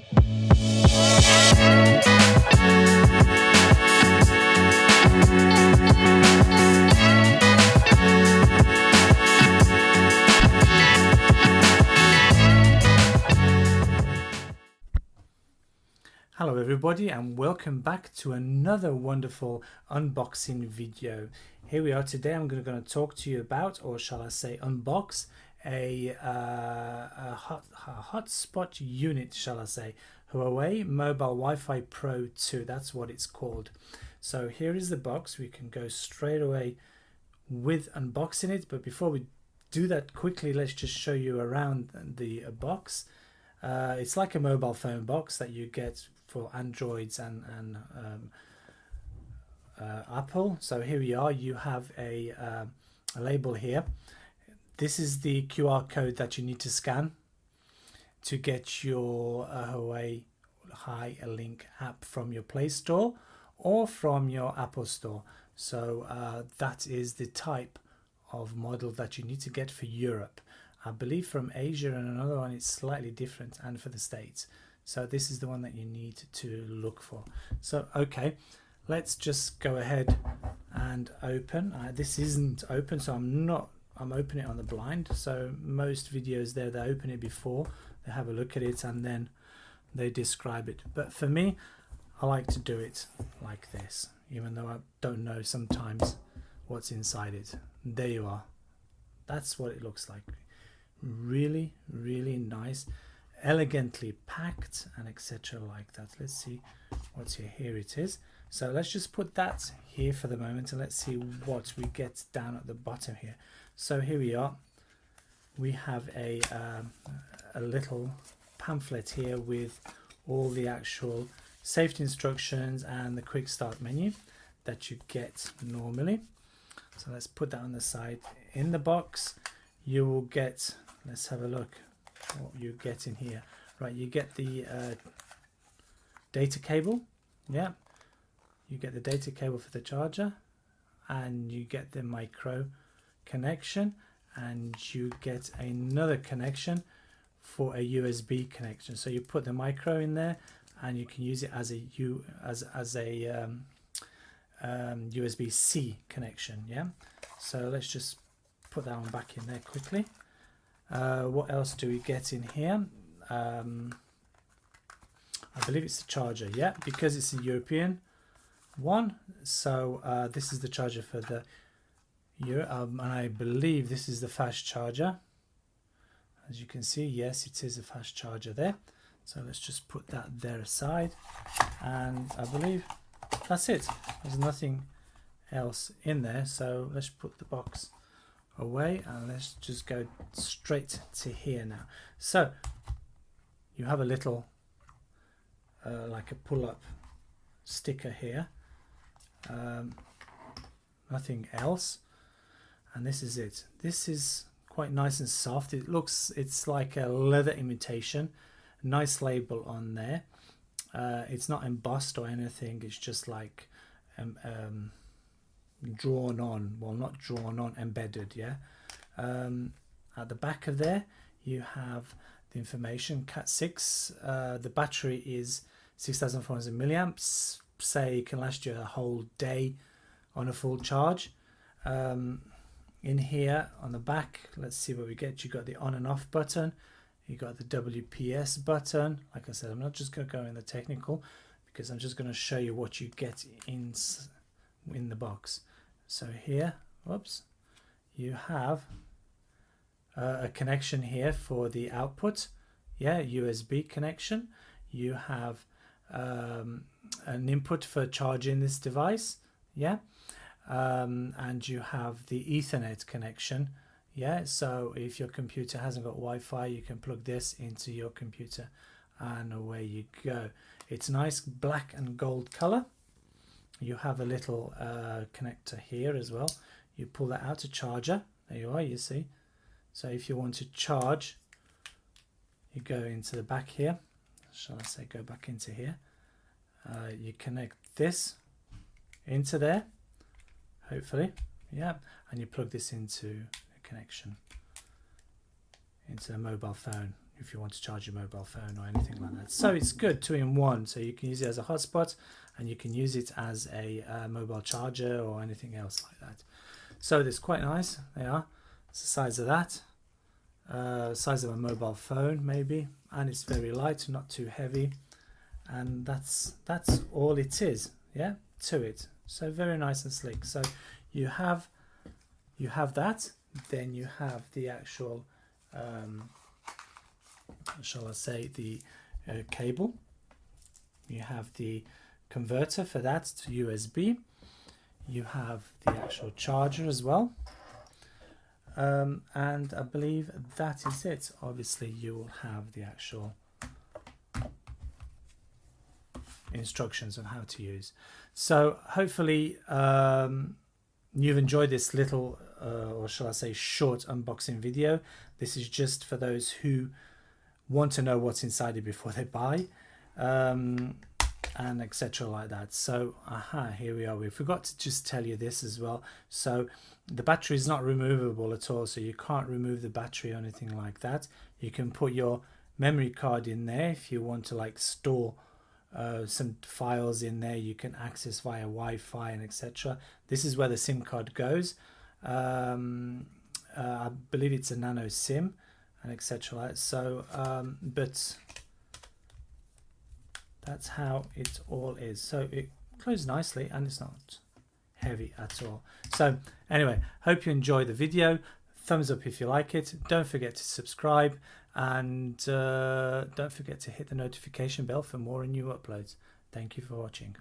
Hello everybody, and welcome back to another wonderful unboxing video. Here we are today. I'm going to talk to you about, or shall I say unbox, a hotspot unit, shall I say, Huawei Mobile WiFi Pro 2. That's what it's called. So here is the box. We can go straight away with unboxing it, but before we do that quickly, let's just show you around the box. It's like a mobile phone box that you get for Androids and Apple. So here we are. You have a label here. This is the QR code that you need to scan to get your Huawei Hi-Link app from your Play Store or from your Apple Store. So that is the type of model that you need to get for Europe. I believe from Asia and another one it's slightly different, and for the States. So this is the one that you need to look for. So okay, let's just go ahead and open. This isn't open, so I'm opening it on the blind. So most videos there, they open it before, they have a look at it and then they describe it. But for me, I like to do it like this, even though I don't know sometimes what's inside it. There you are. That's what it looks like. Really nice, elegantly packed, and etc. like that. Let's see what's here. Here it is. So let's just put that here for the moment, and let's see what we get down at the bottom here. So here we are. We have a little pamphlet here with all the actual safety instructions and the quick start menu that you get normally. So let's put that on the side. In the box you will get, let's have a look what you get in here. Right, you get the data cable. Yeah, you get the data cable for the charger, and you get the micro connection, and you get another connection for a USB connection. So you put the micro in there and you can use it as a USB-C connection. Yeah, so let's just put that one back in there quickly. What else do we get in here? I believe it's the charger. Yeah, because it's a European one. So this is the charger for the and I believe this is the fast charger. As you can see, yes, it is a fast charger there. So let's just put that there aside, and I believe that's it. There's nothing else in there, so let's put the box away and let's just go straight to here now. So you have a little like a pull-up sticker here, nothing else, and this is it. This is quite nice and soft. It's like a leather imitation. Nice label on there. It's not embossed or anything, it's just like drawn on, well, not drawn on, embedded. Yeah. At the back of there you have the information. Cat 6, the battery is 6,400 milliamps. Say it can last you a whole day on a full charge. In here on the back, let's see what we get. You got the on and off button, you got the WPS button. Like I said, I'm not just going to go in the technical because I'm just going to show you what you get in the box. So here, whoops, you have a connection here for the output. Yeah, USB connection. You have an input for charging this device. Yeah, and you have the Ethernet connection. Yeah, so if your computer hasn't got Wi-Fi, you can plug this into your computer and away you go. It's nice black and gold color. You have a little connector here as well. You pull that out, a charger. There you are, you see. So if you want to charge, you go into the back here. Shall I say go back into here? You connect this into there, hopefully. Yeah, and you plug this into a connection into a mobile phone. if you want to charge your mobile phone or anything like that. So it's good, 2-in-1. So you can use it as a hotspot, and you can use it as a mobile charger or anything else like that. So it's quite nice. They are. It's the size of that, size of a mobile phone maybe, and it's very light, not too heavy, and that's all it is. Yeah, to it. So very nice and sleek. So you have that. Then you have the actual shall I say, the cable. You have the converter for that to USB. You have the actual charger as well, and I believe that is it. Obviously you will have the actual instructions on how to use. So hopefully you've enjoyed this little or shall I say short unboxing video. This is just for those who want to know what's inside it before they buy, and etc like that. So here we are. We forgot to just tell you this as well. So the battery is not removable at all, so you can't remove the battery or anything like that. You can put your memory card in there if you want to like store some files in there. You can access via Wi-Fi and etc. This is where the SIM card goes. I believe it's a nano SIM and etc. So but that's how it all is. So it closes nicely and it's not heavy at all. So anyway, hope you enjoy the video. Thumbs up if you like it. Don't forget to subscribe, and don't forget to hit the notification bell for more new uploads. Thank you for watching.